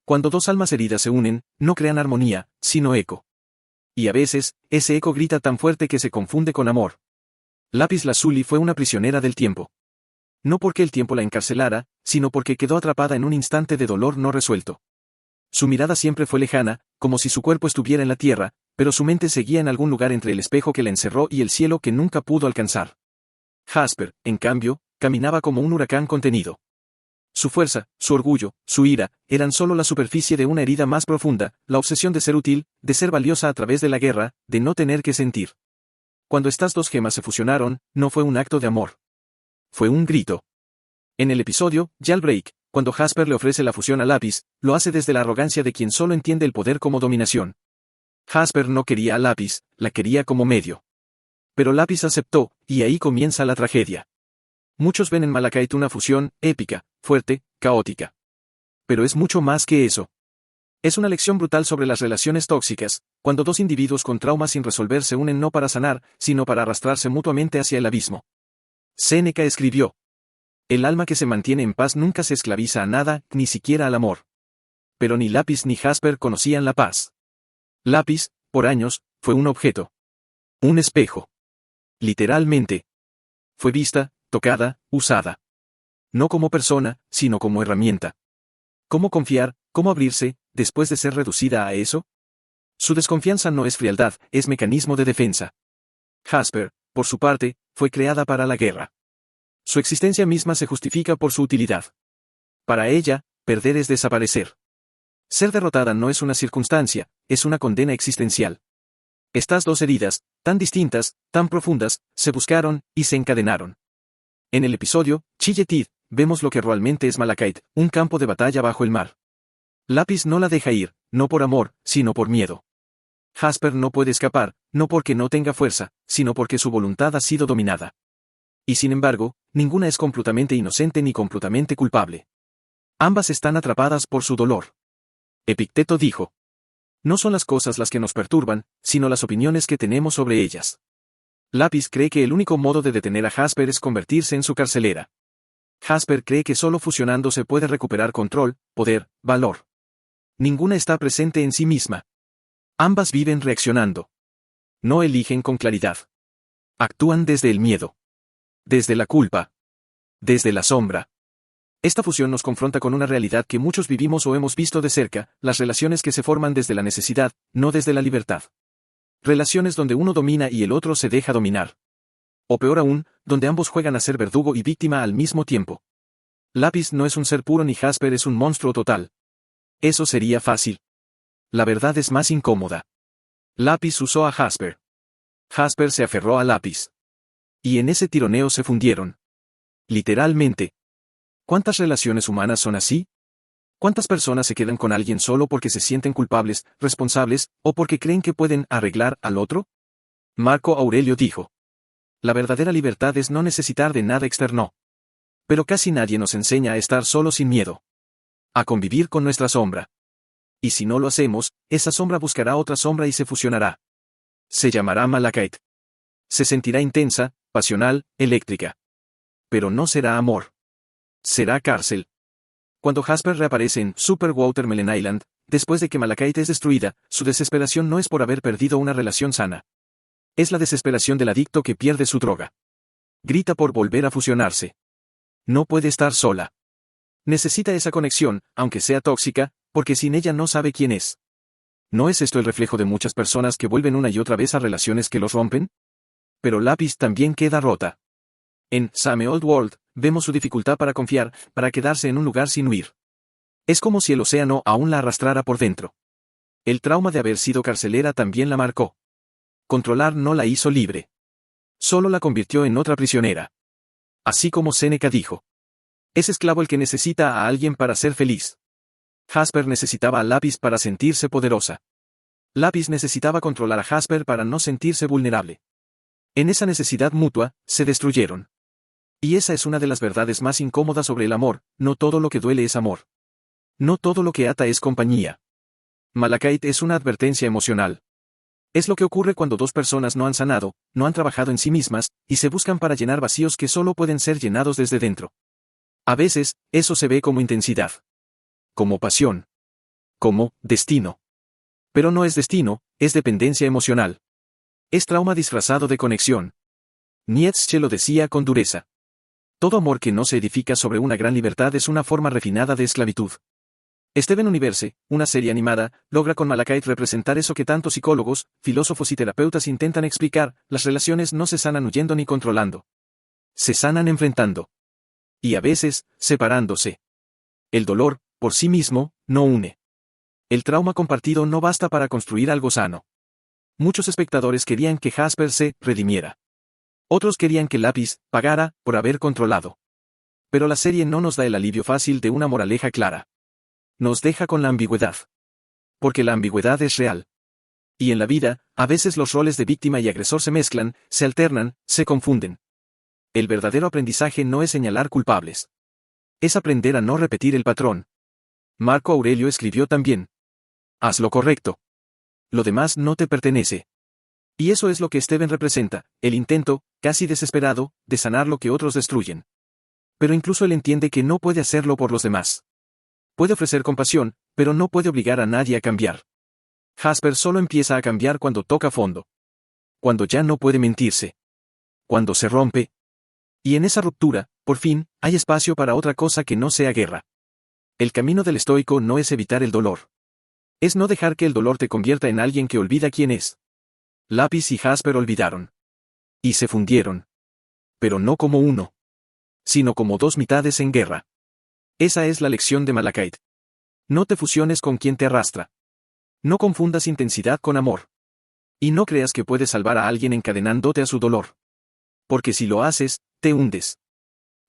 Cuando dos almas heridas se unen, no crean armonía, sino eco. Y a veces, ese eco grita tan fuerte que se confunde con amor. Lapis Lazuli fue una prisionera del tiempo. No porque el tiempo la encarcelara, sino porque quedó atrapada en un instante de dolor no resuelto. Su mirada siempre fue lejana, como si su cuerpo estuviera en la tierra, pero su mente seguía en algún lugar entre el espejo que la encerró y el cielo que nunca pudo alcanzar. Jasper, en cambio, caminaba como un huracán contenido. Su fuerza, su orgullo, su ira, eran solo la superficie de una herida más profunda, la obsesión de ser útil, de ser valiosa a través de la guerra, de no tener que sentir. Cuando estas dos gemas se fusionaron, no fue un acto de amor. Fue un grito. En el episodio, Jailbreak, cuando Jasper le ofrece la fusión a Lapis, lo hace desde la arrogancia de quien solo entiende el poder como dominación. Jasper no quería a Lapis, la quería como medio. Pero Lapis aceptó, y ahí comienza la tragedia. Muchos ven en Malachite una fusión, épica, fuerte, caótica. Pero es mucho más que eso. Es una lección brutal sobre las relaciones tóxicas, cuando dos individuos con traumas sin resolver se unen no para sanar, sino para arrastrarse mutuamente hacia el abismo. Séneca escribió: el alma que se mantiene en paz nunca se esclaviza a nada, ni siquiera al amor. Pero ni Lapis ni Jasper conocían la paz. Lapis, por años, fue un objeto. Un espejo. Literalmente. Fue vista, tocada, usada. No como persona, sino como herramienta. ¿Cómo confiar, cómo abrirse, después de ser reducida a eso? Su desconfianza no es frialdad, es mecanismo de defensa. Jasper, por su parte, fue creada para la guerra. Su existencia misma se justifica por su utilidad. Para ella, perder es desaparecer. Ser derrotada no es una circunstancia, es una condena existencial. Estas dos heridas, tan distintas, tan profundas, se buscaron, y se encadenaron. En el episodio, Chilletid, vemos lo que realmente es Malachite, un campo de batalla bajo el mar. Lapis no la deja ir, no por amor, sino por miedo. Jasper no puede escapar, no porque no tenga fuerza, sino porque su voluntad ha sido dominada. Y sin embargo, ninguna es completamente inocente ni completamente culpable. Ambas están atrapadas por su dolor. Epicteto dijo: no son las cosas las que nos perturban, sino las opiniones que tenemos sobre ellas. Lapis cree que el único modo de detener a Jasper es convertirse en su carcelera. Jasper cree que solo fusionando se puede recuperar control, poder, valor. Ninguna está presente en sí misma. Ambas viven reaccionando. No eligen con claridad. Actúan desde el miedo. Desde la culpa. Desde la sombra. Esta fusión nos confronta con una realidad que muchos vivimos o hemos visto de cerca, las relaciones que se forman desde la necesidad, no desde la libertad. Relaciones donde uno domina y el otro se deja dominar. O peor aún, donde ambos juegan a ser verdugo y víctima al mismo tiempo. Lapis no es un ser puro ni Jasper es un monstruo total. Eso sería fácil. La verdad es más incómoda. Lapis usó a Jasper. Jasper se aferró a Lapis. Y en ese tironeo se fundieron. Literalmente. ¿Cuántas relaciones humanas son así? ¿Cuántas personas se quedan con alguien solo porque se sienten culpables, responsables, o porque creen que pueden arreglar al otro? Marco Aurelio dijo: la verdadera libertad es no necesitar de nada externo. Pero casi nadie nos enseña a estar solo sin miedo. A convivir con nuestra sombra. Y si no lo hacemos, esa sombra buscará otra sombra y se fusionará. Se llamará Malachite. Se sentirá intensa, pasional, eléctrica. Pero no será amor. Será cárcel. Cuando Jasper reaparece en Super Watermelon Island, después de que Malachite es destruida, su desesperación no es por haber perdido una relación sana. Es la desesperación del adicto que pierde su droga. Grita por volver a fusionarse. No puede estar sola. Necesita esa conexión, aunque sea tóxica, porque sin ella no sabe quién es. ¿No es esto el reflejo de muchas personas que vuelven una y otra vez a relaciones que los rompen? Pero Lapis también queda rota. En Same Old World, vemos su dificultad para confiar, para quedarse en un lugar sin huir. Es como si el océano aún la arrastrara por dentro. El trauma de haber sido carcelera también la marcó. Controlar no la hizo libre. Solo la convirtió en otra prisionera. Así como Séneca dijo: es esclavo el que necesita a alguien para ser feliz. Jasper necesitaba a Lapis para sentirse poderosa. Lapis necesitaba controlar a Jasper para no sentirse vulnerable. En esa necesidad mutua, se destruyeron. Y esa es una de las verdades más incómodas sobre el amor: no todo lo que duele es amor. No todo lo que ata es compañía. Malachite es una advertencia emocional. Es lo que ocurre cuando dos personas no han sanado, no han trabajado en sí mismas, y se buscan para llenar vacíos que solo pueden ser llenados desde dentro. A veces, eso se ve como intensidad. Como pasión. Como, destino. Pero no es destino, es dependencia emocional. Es trauma disfrazado de conexión. Nietzsche lo decía con dureza. Todo amor que no se edifica sobre una gran libertad es una forma refinada de esclavitud. Steven Universe, una serie animada, logra con Malachite representar eso que tantos psicólogos, filósofos y terapeutas intentan explicar: las relaciones no se sanan huyendo ni controlando. Se sanan enfrentando. Y a veces, separándose. El dolor, por sí mismo, no une. El trauma compartido no basta para construir algo sano. Muchos espectadores querían que Jasper se redimiera. Otros querían que Lápiz pagara por haber controlado. Pero la serie no nos da el alivio fácil de una moraleja clara. Nos deja con la ambigüedad. Porque la ambigüedad es real. Y en la vida, a veces los roles de víctima y agresor se mezclan, se alternan, se confunden. El verdadero aprendizaje no es señalar culpables. Es aprender a no repetir el patrón. Marco Aurelio escribió también: haz lo correcto. Lo demás no te pertenece. Y eso es lo que Steven representa, el intento, casi desesperado, de sanar lo que otros destruyen. Pero incluso él entiende que no puede hacerlo por los demás. Puede ofrecer compasión, pero no puede obligar a nadie a cambiar. Jasper solo empieza a cambiar cuando toca fondo. Cuando ya no puede mentirse. Cuando se rompe. Y en esa ruptura, por fin, hay espacio para otra cosa que no sea guerra. El camino del estoico no es evitar el dolor. Es no dejar que el dolor te convierta en alguien que olvida quién es. Lápiz y Jasper olvidaron. Y se fundieron. Pero no como uno. Sino como dos mitades en guerra. Esa es la lección de Malachite. No te fusiones con quien te arrastra. No confundas intensidad con amor. Y no creas que puedes salvar a alguien encadenándote a su dolor. Porque si lo haces, te hundes.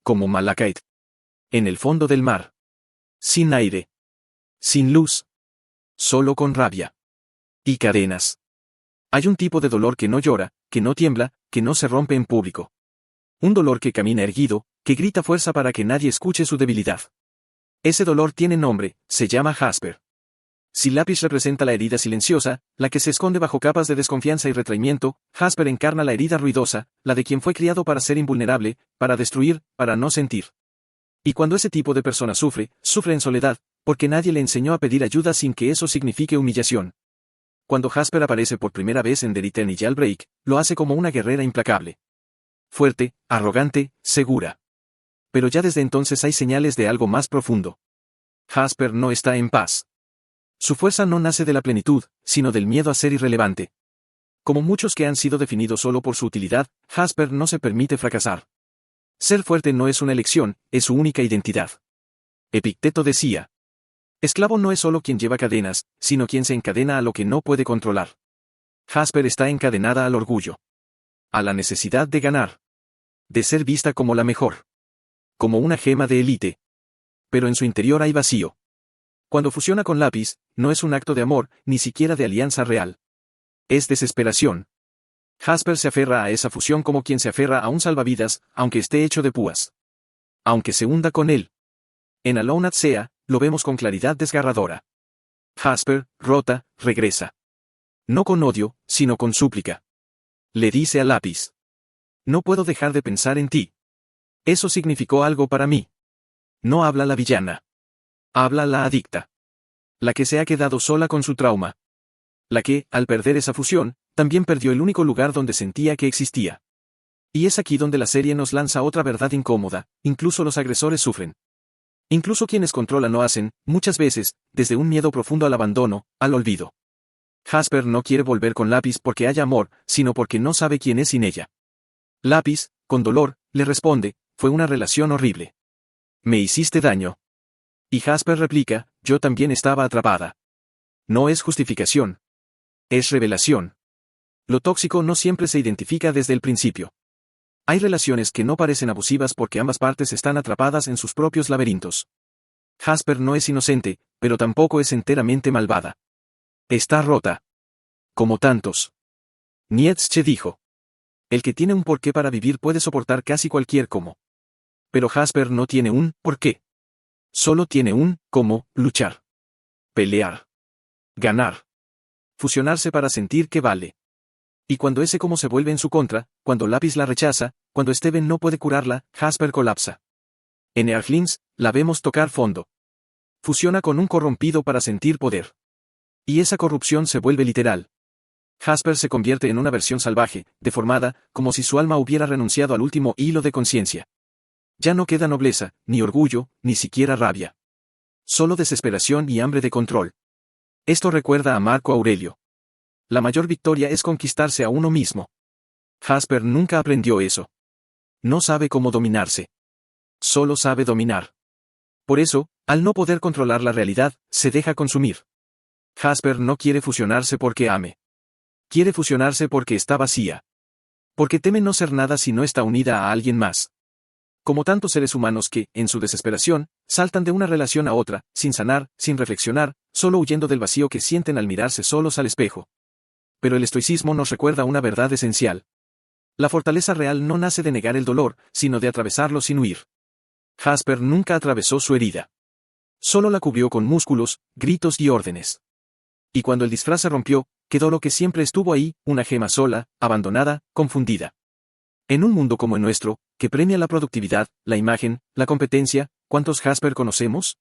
Como Malachite. En el fondo del mar. Sin aire. Sin luz. Solo con rabia. Y cadenas. Hay un tipo de dolor que no llora, que no tiembla, que no se rompe en público. Un dolor que camina erguido, que grita fuerza para que nadie escuche su debilidad. Ese dolor tiene nombre, se llama Jasper. Si Lápiz representa la herida silenciosa, la que se esconde bajo capas de desconfianza y retraimiento, Jasper encarna la herida ruidosa, la de quien fue criado para ser invulnerable, para destruir, para no sentir. Y cuando ese tipo de persona sufre, sufre en soledad, porque nadie le enseñó a pedir ayuda sin que eso signifique humillación. Cuando Jasper aparece por primera vez en The Return y Jailbreak, lo hace como una guerrera implacable. Fuerte, arrogante, segura. Pero ya desde entonces hay señales de algo más profundo. Jasper no está en paz. Su fuerza no nace de la plenitud, sino del miedo a ser irrelevante. Como muchos que han sido definidos solo por su utilidad, Jasper no se permite fracasar. Ser fuerte no es una elección, es su única identidad. Epicteto decía: esclavo no es solo quien lleva cadenas, sino quien se encadena a lo que no puede controlar. Jasper está encadenada al orgullo. A la necesidad de ganar. De ser vista como la mejor. Como una gema de élite. Pero en su interior hay vacío. Cuando fusiona con Lápiz, no es un acto de amor, ni siquiera de alianza real. Es desesperación. Jasper se aferra a esa fusión como quien se aferra a un salvavidas, aunque esté hecho de púas. Aunque se hunda con él. En Alone at Sea, lo vemos con claridad desgarradora. Jasper, rota, regresa. No con odio, sino con súplica. Le dice a Lápiz: no puedo dejar de pensar en ti. Eso significó algo para mí. No habla la villana. Habla la adicta. La que se ha quedado sola con su trauma. La que, al perder esa fusión, también perdió el único lugar donde sentía que existía. Y es aquí donde la serie nos lanza otra verdad incómoda: incluso los agresores sufren. Incluso quienes controlan lo hacen, muchas veces, desde un miedo profundo al abandono, al olvido. Jasper no quiere volver con Lápiz porque haya amor, sino porque no sabe quién es sin ella. Lápiz, con dolor, le responde: fue una relación horrible. Me hiciste daño. Y Jasper replica: yo también estaba atrapada. No es justificación. Es revelación. Lo tóxico no siempre se identifica desde el principio. Hay relaciones que no parecen abusivas porque ambas partes están atrapadas en sus propios laberintos. Jasper no es inocente, pero tampoco es enteramente malvada. Está rota. Como tantos. Nietzsche dijo: el que tiene un porqué para vivir puede soportar casi cualquier cómo. Pero Jasper no tiene un porqué. Solo tiene un cómo: luchar. Pelear. Ganar. Fusionarse para sentir que vale. Y cuando ese cómo se vuelve en su contra, cuando Lápiz la rechaza, cuando Steven no puede curarla, Jasper colapsa. En Earthlings, la vemos tocar fondo. fusiona con un corrompido para sentir poder. Y esa corrupción se vuelve literal. Jasper se convierte en una versión salvaje, deformada, como si su alma hubiera renunciado al último hilo de conciencia. Ya no queda nobleza, ni orgullo, ni siquiera rabia. Solo desesperación y hambre de control. Esto recuerda a Marco Aurelio. La mayor victoria es conquistarse a uno mismo. Jasper nunca aprendió eso. No sabe cómo dominarse. Solo sabe dominar. Por eso, al no poder controlar la realidad, se deja consumir. Jasper no quiere fusionarse porque ame. Quiere fusionarse porque está vacía. Porque teme no ser nada si no está unida a alguien más. Como tantos seres humanos que, en su desesperación, saltan de una relación a otra, sin sanar, sin reflexionar, solo huyendo del vacío que sienten al mirarse solos al espejo. Pero el estoicismo nos recuerda una verdad esencial. La fortaleza real no nace de negar el dolor, sino de atravesarlo sin huir. Jasper nunca atravesó su herida. Solo la cubrió con músculos, gritos y órdenes. Y cuando el disfraz se rompió, quedó lo que siempre estuvo ahí, una gema sola, abandonada, confundida. En un mundo como el nuestro, que premia la productividad, la imagen, la competencia, ¿cuántos Jasper conocemos?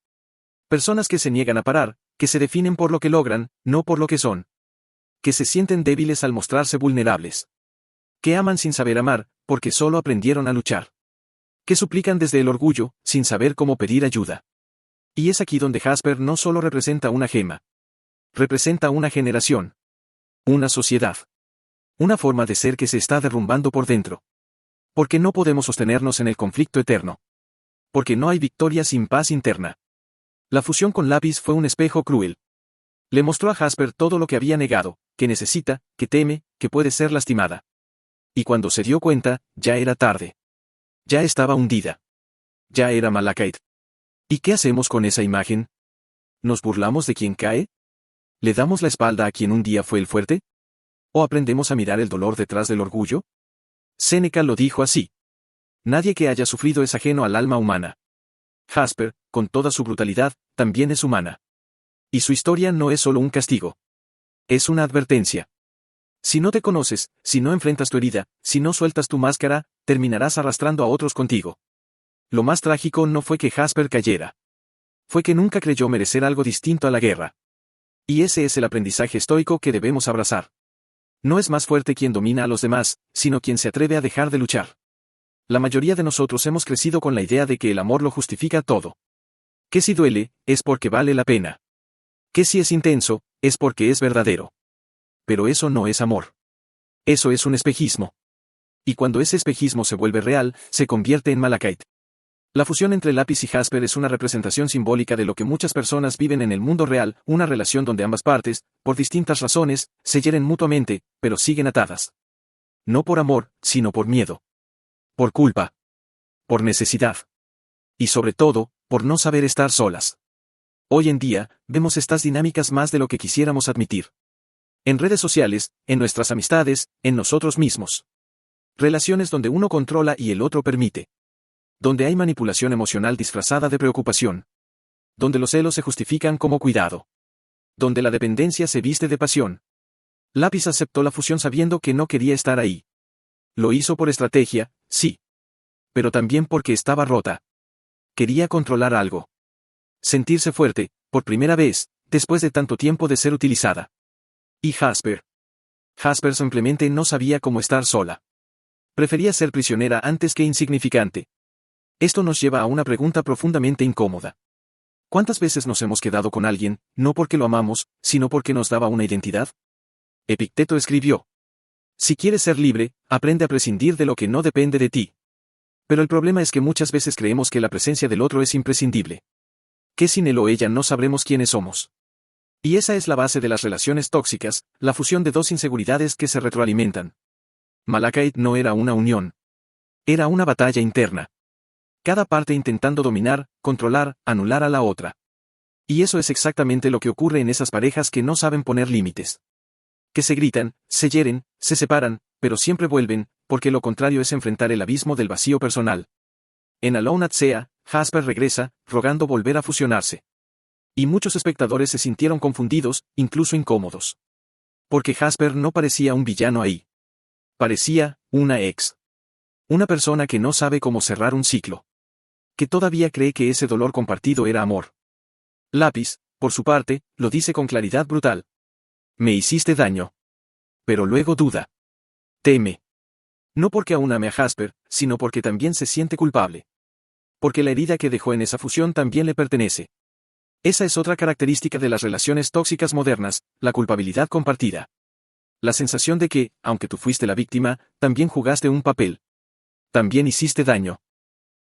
Personas que se niegan a parar, que se definen por lo que logran, no por lo que son. Que se sienten débiles al mostrarse vulnerables. Que aman sin saber amar, porque solo aprendieron a luchar. Que suplican desde el orgullo, sin saber cómo pedir ayuda. Y es aquí donde Jasper no solo representa una gema. Representa una generación. Una sociedad. Una forma de ser que se está derrumbando por dentro. Porque no podemos sostenernos en el conflicto eterno. Porque no hay victoria sin paz interna. La fusión con Lápiz fue un espejo cruel. Le mostró a Jasper todo lo que había negado, que necesita, que teme, que puede ser lastimada. Y cuando se dio cuenta, ya era tarde. Ya estaba hundida. Ya era Malachite. ¿Y qué hacemos con esa imagen? ¿Nos burlamos de quien cae? ¿Le damos la espalda a quien un día fue el fuerte? ¿O aprendemos a mirar el dolor detrás del orgullo? Séneca lo dijo así. Nadie que haya sufrido es ajeno al alma humana. Jasper, con toda su brutalidad, también es humana. Y su historia no es solo un castigo. Es una advertencia. Si no te conoces, si no enfrentas tu herida, si no sueltas tu máscara, terminarás arrastrando a otros contigo. Lo más trágico no fue que Jasper cayera. Fue que nunca creyó merecer algo distinto a la guerra. Y ese es el aprendizaje estoico que debemos abrazar. No es más fuerte quien domina a los demás, sino quien se atreve a dejar de luchar. La mayoría de nosotros hemos crecido con la idea de que el amor lo justifica todo. Que si duele, es porque vale la pena. Que si es intenso, es porque es verdadero. Pero eso no es amor. Eso es un espejismo. Y cuando ese espejismo se vuelve real, se convierte en Malachite. La fusión entre Lápiz y Jasper es una representación simbólica de lo que muchas personas viven en el mundo real, una relación donde ambas partes, por distintas razones, se hieren mutuamente, pero siguen atadas. No por amor, sino por miedo. Por culpa. Por necesidad. Y sobre todo, por no saber estar solas. Hoy en día, vemos estas dinámicas más de lo que quisiéramos admitir. En redes sociales, en nuestras amistades, en nosotros mismos. Relaciones donde uno controla y el otro permite. Donde hay manipulación emocional disfrazada de preocupación. Donde los celos se justifican como cuidado. Donde la dependencia se viste de pasión. Lápiz aceptó la fusión sabiendo que no quería estar ahí. Lo hizo por estrategia, sí. Pero también porque estaba rota. Quería controlar algo. Sentirse fuerte, por primera vez, después de tanto tiempo de ser utilizada. Y Jasper. Jasper simplemente no sabía cómo estar sola. Prefería ser prisionera antes que insignificante. Esto nos lleva a una pregunta profundamente incómoda. ¿Cuántas veces nos hemos quedado con alguien, no porque lo amamos, sino porque nos daba una identidad? Epicteto escribió: si quieres ser libre, aprende a prescindir de lo que no depende de ti. Pero el problema es que muchas veces creemos que la presencia del otro es imprescindible. Que sin él o ella no sabremos quiénes somos. Y esa es la base de las relaciones tóxicas, la fusión de dos inseguridades que se retroalimentan. Malachite no era una unión. Era una batalla interna. Cada parte intentando dominar, controlar, anular a la otra. Y eso es exactamente lo que ocurre en esas parejas que no saben poner límites. Que se gritan, se hieren, se separan, pero siempre vuelven, porque lo contrario es enfrentar el abismo del vacío personal. En Alone at Sea, Jasper regresa, rogando volver a fusionarse. Y muchos espectadores se sintieron confundidos, incluso incómodos. Porque Jasper no parecía un villano ahí. Parecía una ex. Una persona que no sabe cómo cerrar un ciclo. Que todavía cree que ese dolor compartido era amor. Lápiz, por su parte, lo dice con claridad brutal. Me hiciste daño. Pero luego duda. Teme. No porque aún ame a Jasper, sino porque también se siente culpable. Porque la herida que dejó en esa fusión también le pertenece. Esa es otra característica de las relaciones tóxicas modernas, la culpabilidad compartida. La sensación de que, aunque tú fuiste la víctima, también jugaste un papel. También hiciste daño.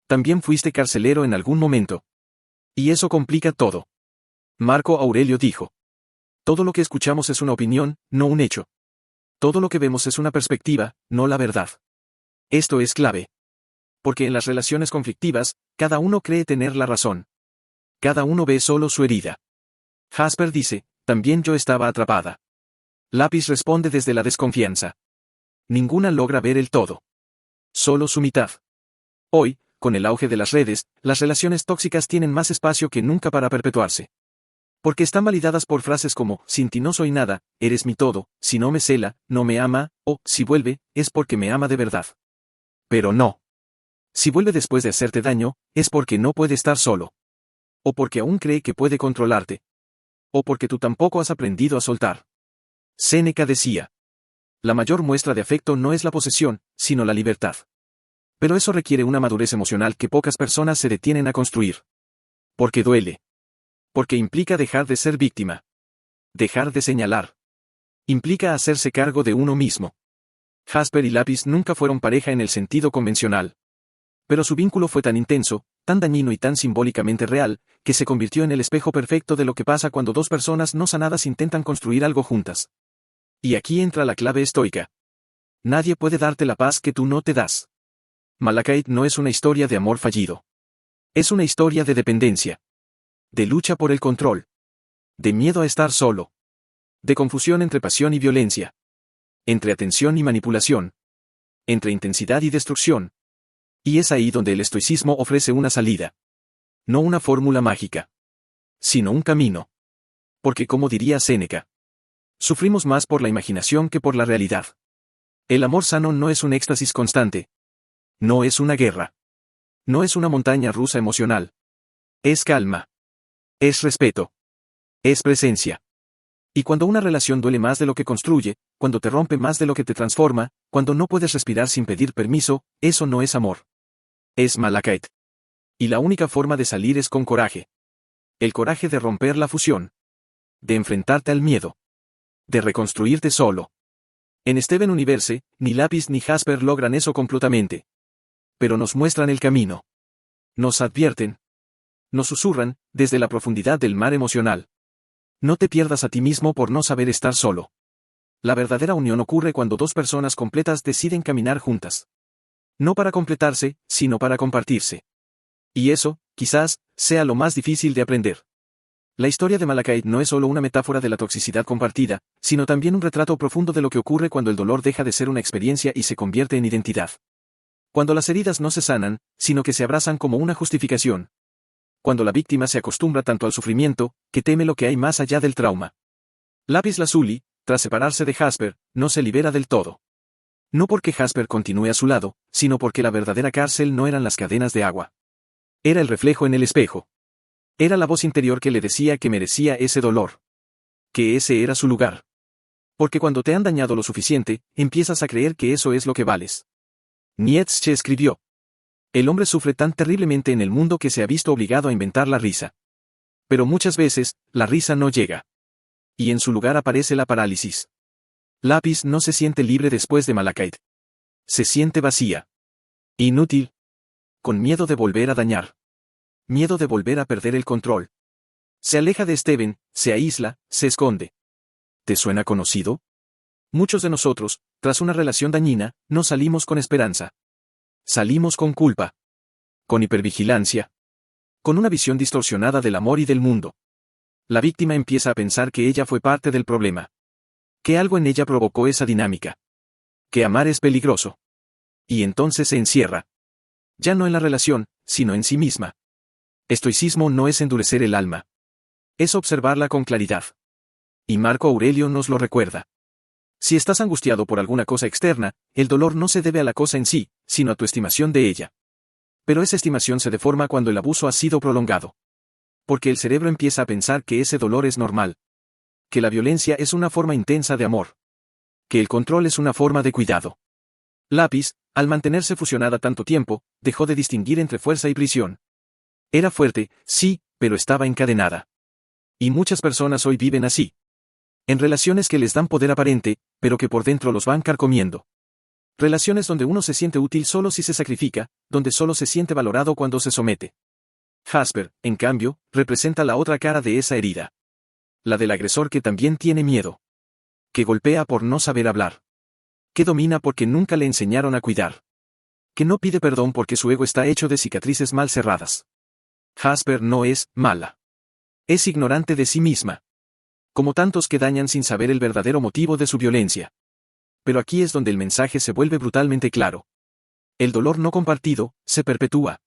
También fuiste carcelero en algún momento. Y eso complica todo. Marco Aurelio dijo. Todo lo que escuchamos es una opinión, no un hecho. Todo lo que vemos es una perspectiva, no la verdad. Esto es clave. Porque en las relaciones conflictivas, cada uno cree tener la razón. Cada uno ve solo su herida. Jasper dice, también yo estaba atrapada. Lápiz responde desde la desconfianza. Ninguna logra ver el todo. Solo su mitad. Hoy, con el auge de las redes, las relaciones tóxicas tienen más espacio que nunca para perpetuarse. Porque están validadas por frases como, sin ti no soy nada, eres mi todo, si no me cela, no me ama, o, si vuelve, es porque me ama de verdad. Pero no. Si vuelve después de hacerte daño, es porque no puede estar solo. O porque aún cree que puede controlarte. O porque tú tampoco has aprendido a soltar. Séneca decía. La mayor muestra de afecto no es la posesión, sino la libertad. Pero eso requiere una madurez emocional que pocas personas se detienen a construir. Porque duele. Porque implica dejar de ser víctima. Dejar de señalar. Implica hacerse cargo de uno mismo. Jasper y Lápiz nunca fueron pareja en el sentido convencional. Pero su vínculo fue tan intenso, tan dañino y tan simbólicamente real, que se convirtió en el espejo perfecto de lo que pasa cuando dos personas no sanadas intentan construir algo juntas. Y aquí entra la clave estoica. Nadie puede darte la paz que tú no te das. Malachite no es una historia de amor fallido. Es una historia de dependencia. De lucha por el control. De miedo a estar solo. De confusión entre pasión y violencia. Entre atención y manipulación. Entre intensidad y destrucción. Y es ahí donde el estoicismo ofrece una salida. No una fórmula mágica. Sino un camino. Porque como diría Séneca, sufrimos más por la imaginación que por la realidad. El amor sano no es un éxtasis constante. No es una guerra. No es una montaña rusa emocional. Es calma. Es respeto. Es presencia. Y cuando una relación duele más de lo que construye, cuando te rompe más de lo que te transforma, cuando no puedes respirar sin pedir permiso, eso no es amor. Es Malachite. Y la única forma de salir es con coraje. El coraje de romper la fusión. De enfrentarte al miedo. De reconstruirte solo. En Steven Universe, ni Lápiz ni Jasper logran eso completamente. Pero nos muestran el camino. Nos advierten. Nos susurran, desde la profundidad del mar emocional. No te pierdas a ti mismo por no saber estar solo. La verdadera unión ocurre cuando dos personas completas deciden caminar juntas. No para completarse, sino para compartirse. Y eso, quizás, sea lo más difícil de aprender. La historia de Malachite no es solo una metáfora de la toxicidad compartida, sino también un retrato profundo de lo que ocurre cuando el dolor deja de ser una experiencia y se convierte en identidad. Cuando las heridas no se sanan, sino que se abrazan como una justificación. Cuando la víctima se acostumbra tanto al sufrimiento, que teme lo que hay más allá del trauma. Lapis Lazuli, tras separarse de Jasper, no se libera del todo. No porque Jasper continúe a su lado, sino porque la verdadera cárcel no eran las cadenas de agua. Era el reflejo en el espejo. Era la voz interior que le decía que merecía ese dolor. Que ese era su lugar. Porque cuando te han dañado lo suficiente, empiezas a creer que eso es lo que vales. Nietzsche escribió. El hombre sufre tan terriblemente en el mundo que se ha visto obligado a inventar la risa. Pero muchas veces, la risa no llega. Y en su lugar aparece la parálisis. Lápiz no se siente libre después de Malachite. Se siente vacía. Inútil. Con miedo de volver a dañar. Miedo de volver a perder el control. Se aleja de Steven, se aísla, se esconde. ¿Te suena conocido? Muchos de nosotros, tras una relación dañina, no salimos con esperanza. Salimos con culpa. Con hipervigilancia. Con una visión distorsionada del amor y del mundo. La víctima empieza a pensar que ella fue parte del problema. Que algo en ella provocó esa dinámica. Que amar es peligroso. Y entonces se encierra. Ya no en la relación, sino en sí misma. Estoicismo no es endurecer el alma. Es observarla con claridad. Y Marco Aurelio nos lo recuerda. Si estás angustiado por alguna cosa externa, el dolor no se debe a la cosa en sí, sino a tu estimación de ella. Pero esa estimación se deforma cuando el abuso ha sido prolongado. Porque el cerebro empieza a pensar que ese dolor es normal. Que la violencia es una forma intensa de amor. Que el control es una forma de cuidado. Lápiz, al mantenerse fusionada tanto tiempo, dejó de distinguir entre fuerza y prisión. Era fuerte, sí, pero estaba encadenada. Y muchas personas hoy viven así. En relaciones que les dan poder aparente, pero que por dentro los van carcomiendo. Relaciones donde uno se siente útil solo si se sacrifica, donde solo se siente valorado cuando se somete. Jasper, en cambio, representa la otra cara de esa herida. La del agresor que también tiene miedo. Que golpea por no saber hablar. Que domina porque nunca le enseñaron a cuidar. Que no pide perdón porque su ego está hecho de cicatrices mal cerradas. Jasper no es mala. Es ignorante de sí misma. Como tantos que dañan sin saber el verdadero motivo de su violencia. Pero aquí es donde el mensaje se vuelve brutalmente claro. El dolor no compartido, se perpetúa.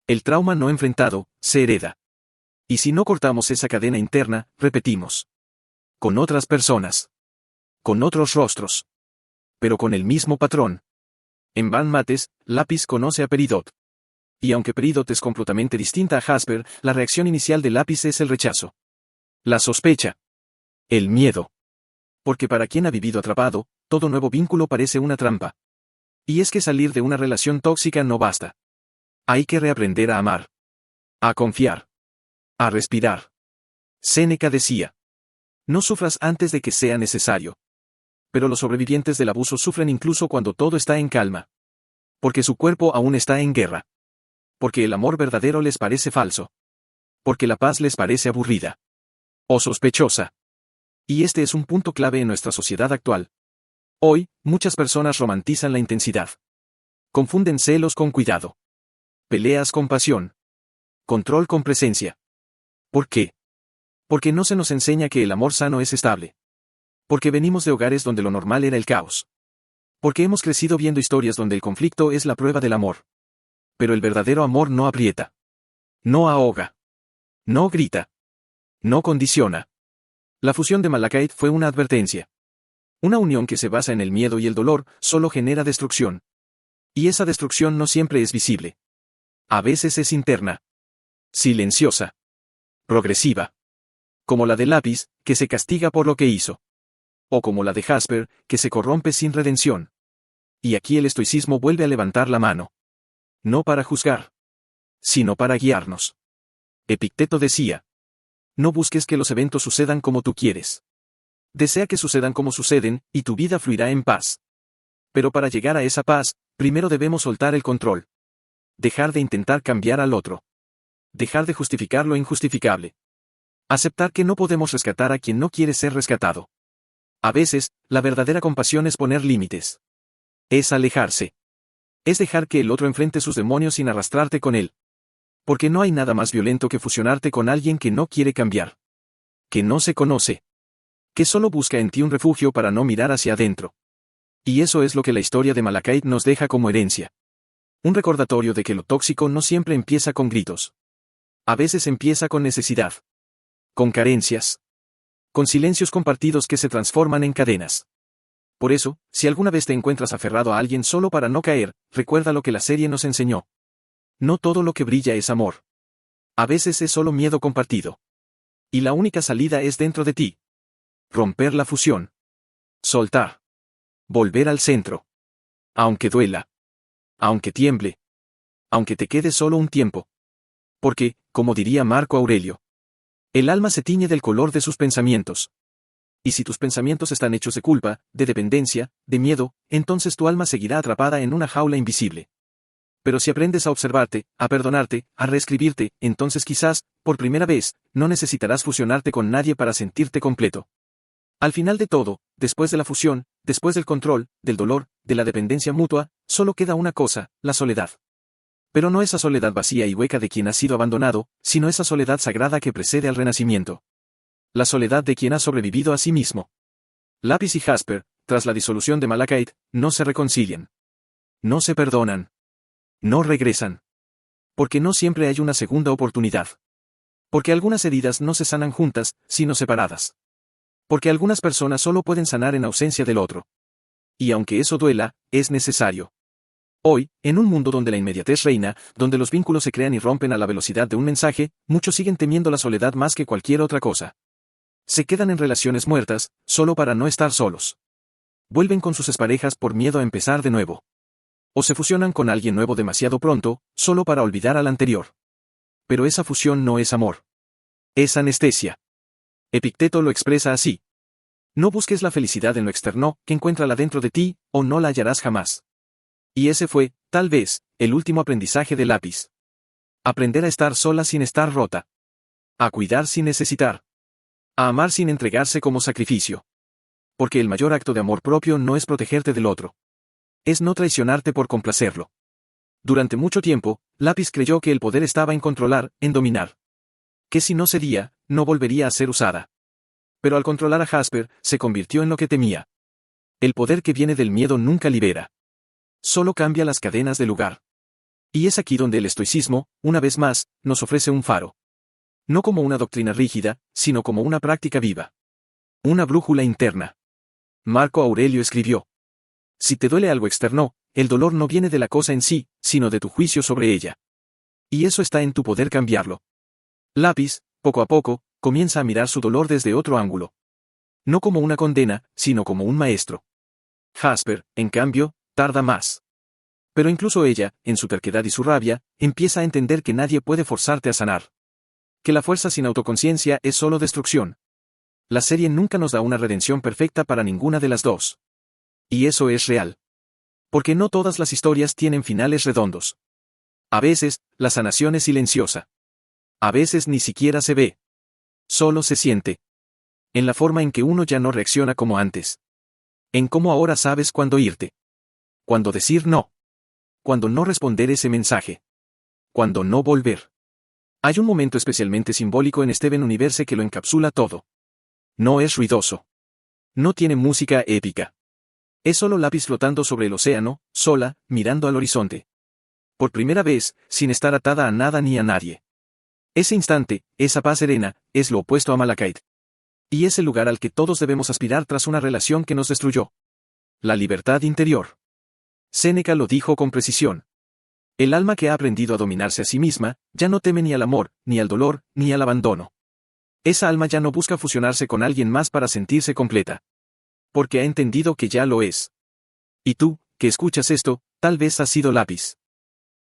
El trauma no enfrentado, se hereda. Y si no cortamos esa cadena interna, repetimos. Con otras personas. Con otros rostros. Pero con el mismo patrón. En Van Mates, Lápiz conoce a Peridot. Y aunque Peridot es completamente distinta a Jasper, la reacción inicial de Lápiz es el rechazo. La sospecha. El miedo. Porque para quien ha vivido atrapado, todo nuevo vínculo parece una trampa. Y es que salir de una relación tóxica no basta. Hay que reaprender a amar. A confiar. A respirar. Séneca decía. No sufras antes de que sea necesario. Pero los sobrevivientes del abuso sufren incluso cuando todo está en calma. Porque su cuerpo aún está en guerra. Porque el amor verdadero les parece falso. Porque la paz les parece aburrida. O sospechosa. Y este es un punto clave en nuestra sociedad actual. Hoy, muchas personas romantizan la intensidad. Confunden celos con cuidado. Peleas con pasión. Control con presencia. ¿Por qué? Porque no se nos enseña que el amor sano es estable. Porque venimos de hogares donde lo normal era el caos. Porque hemos crecido viendo historias donde el conflicto es la prueba del amor. Pero el verdadero amor no aprieta. No ahoga. No grita. No condiciona. La fusión de Malachite fue una advertencia. Una unión que se basa en el miedo y el dolor solo genera destrucción. Y esa destrucción no siempre es visible. A veces es interna. Silenciosa. Progresiva. Como la de Lápiz, que se castiga por lo que hizo. O como la de Jasper, que se corrompe sin redención. Y aquí el estoicismo vuelve a levantar la mano. No para juzgar, sino para guiarnos. Epicteto decía. No busques que los eventos sucedan como tú quieres. Desea que sucedan como suceden, y tu vida fluirá en paz. Pero para llegar a esa paz, primero debemos soltar el control. Dejar de intentar cambiar al otro. Dejar de justificar lo injustificable. Aceptar que no podemos rescatar a quien no quiere ser rescatado. A veces, la verdadera compasión es poner límites. Es alejarse. Es dejar que el otro enfrente sus demonios sin arrastrarte con él. Porque no hay nada más violento que fusionarte con alguien que no quiere cambiar. Que no se conoce. Que solo busca en ti un refugio para no mirar hacia adentro. Y eso es lo que la historia de Malachite nos deja como herencia. Un recordatorio de que lo tóxico no siempre empieza con gritos. A veces empieza con necesidad. Con carencias. Con silencios compartidos que se transforman en cadenas. Por eso, si alguna vez te encuentras aferrado a alguien solo para no caer, recuerda lo que la serie nos enseñó. No todo lo que brilla es amor. A veces es solo miedo compartido. Y la única salida es dentro de ti. Romper la fusión. Soltar. Volver al centro. Aunque duela. Aunque tiemble. Aunque te quede solo un tiempo. Porque, como diría Marco Aurelio, el alma se tiñe del color de sus pensamientos. Y si tus pensamientos están hechos de culpa, de dependencia, de miedo, entonces tu alma seguirá atrapada en una jaula invisible. Pero si aprendes a observarte, a perdonarte, a reescribirte, entonces quizás, por primera vez, no necesitarás fusionarte con nadie para sentirte completo. Al final de todo, después de la fusión, después del control, del dolor, de la dependencia mutua, solo queda una cosa, la soledad. Pero no esa soledad vacía y hueca de quien ha sido abandonado, sino esa soledad sagrada que precede al renacimiento. La soledad de quien ha sobrevivido a sí mismo. Lápiz y Jasper, tras la disolución de Malachite, no se reconcilian. No se perdonan. No regresan. Porque no siempre hay una segunda oportunidad. Porque algunas heridas no se sanan juntas, sino separadas. Porque algunas personas solo pueden sanar en ausencia del otro. Y aunque eso duela, es necesario. Hoy, en un mundo donde la inmediatez reina, donde los vínculos se crean y rompen a la velocidad de un mensaje, muchos siguen temiendo la soledad más que cualquier otra cosa. Se quedan en relaciones muertas, solo para no estar solos. Vuelven con sus exparejas por miedo a empezar de nuevo. O se fusionan con alguien nuevo demasiado pronto, solo para olvidar al anterior. Pero esa fusión no es amor. Es anestesia. Epicteto lo expresa así. No busques la felicidad en lo externo, que encuéntrala dentro de ti, o no la hallarás jamás. Y ese fue, tal vez, el último aprendizaje de Lápiz. Aprender a estar sola sin estar rota. A cuidar sin necesitar. A amar sin entregarse como sacrificio. Porque el mayor acto de amor propio no es protegerte del otro. Es no traicionarte por complacerlo. Durante mucho tiempo, Lápiz creyó que el poder estaba en controlar, en dominar. Que si no cedía, no volvería a ser usada. Pero al controlar a Jasper, se convirtió en lo que temía. El poder que viene del miedo nunca libera. Solo cambia las cadenas de lugar. Y es aquí donde el estoicismo, una vez más, nos ofrece un faro. No como una doctrina rígida, sino como una práctica viva. Una brújula interna. Marco Aurelio escribió: si te duele algo externo, el dolor no viene de la cosa en sí, sino de tu juicio sobre ella. Y eso está en tu poder cambiarlo. Lápiz, poco a poco, comienza a mirar su dolor desde otro ángulo. No como una condena, sino como un maestro. Jasper, en cambio, tarda más. Pero incluso ella, en su terquedad y su rabia, empieza a entender que nadie puede forzarte a sanar. Que la fuerza sin autoconciencia es solo destrucción. La serie nunca nos da una redención perfecta para ninguna de las dos. Y eso es real. Porque no todas las historias tienen finales redondos. A veces, la sanación es silenciosa. A veces ni siquiera se ve. Solo se siente. En la forma en que uno ya no reacciona como antes. En cómo ahora sabes cuándo irte. Cuándo decir no. Cuándo no responder ese mensaje. Cuándo no volver. Hay un momento especialmente simbólico en Steven Universe que lo encapsula todo. No es ruidoso. No tiene música épica. Es solo Lápiz flotando sobre el océano, sola, mirando al horizonte. Por primera vez, sin estar atada a nada ni a nadie. Ese instante, esa paz serena, es lo opuesto a Malachite. Y es el lugar al que todos debemos aspirar tras una relación que nos destruyó. La libertad interior. Séneca lo dijo con precisión. El alma que ha aprendido a dominarse a sí misma, ya no teme ni al amor, ni al dolor, ni al abandono. Esa alma ya no busca fusionarse con alguien más para sentirse completa. Porque ha entendido que ya lo es. Y tú, que escuchas esto, tal vez has sido Lápiz.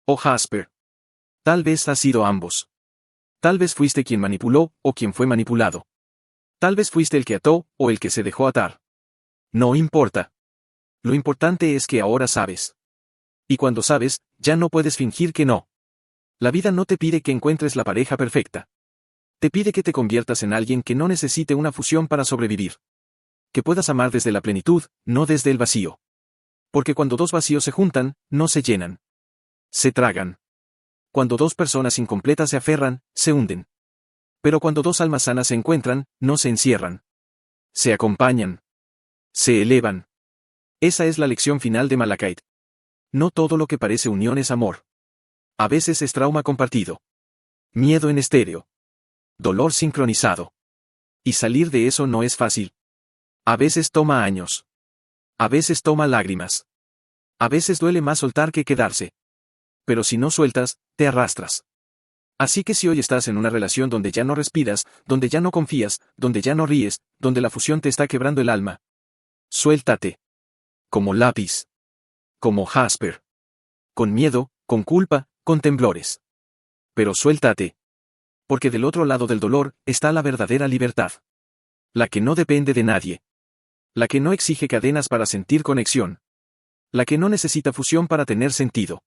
O Jasper. Tal vez has sido ambos. Tal vez fuiste quien manipuló, o quien fue manipulado. Tal vez fuiste el que ató, o el que se dejó atar. No importa. Lo importante es que ahora sabes. Y cuando sabes, ya no puedes fingir que no. La vida no te pide que encuentres la pareja perfecta. Te pide que te conviertas en alguien que no necesite una fusión para sobrevivir. Que puedas amar desde la plenitud, no desde el vacío. Porque cuando dos vacíos se juntan, no se llenan. Se tragan. Cuando dos personas incompletas se aferran, se hunden. Pero cuando dos almas sanas se encuentran, no se encierran. Se acompañan. Se elevan. Esa es la lección final de Malachite. No todo lo que parece unión es amor. A veces es trauma compartido. Miedo en estéreo. Dolor sincronizado. Y salir de eso no es fácil. A veces toma años. A veces toma lágrimas. A veces duele más soltar que quedarse. Pero si no sueltas, te arrastras. Así que si hoy estás en una relación donde ya no respiras, donde ya no confías, donde ya no ríes, donde la fusión te está quebrando el alma, suéltate. Como Lápiz. Como Jasper. Con miedo, con culpa, con temblores. Pero suéltate. Porque del otro lado del dolor, está la verdadera libertad. La que no depende de nadie. La que no exige cadenas para sentir conexión. La que no necesita fusión para tener sentido.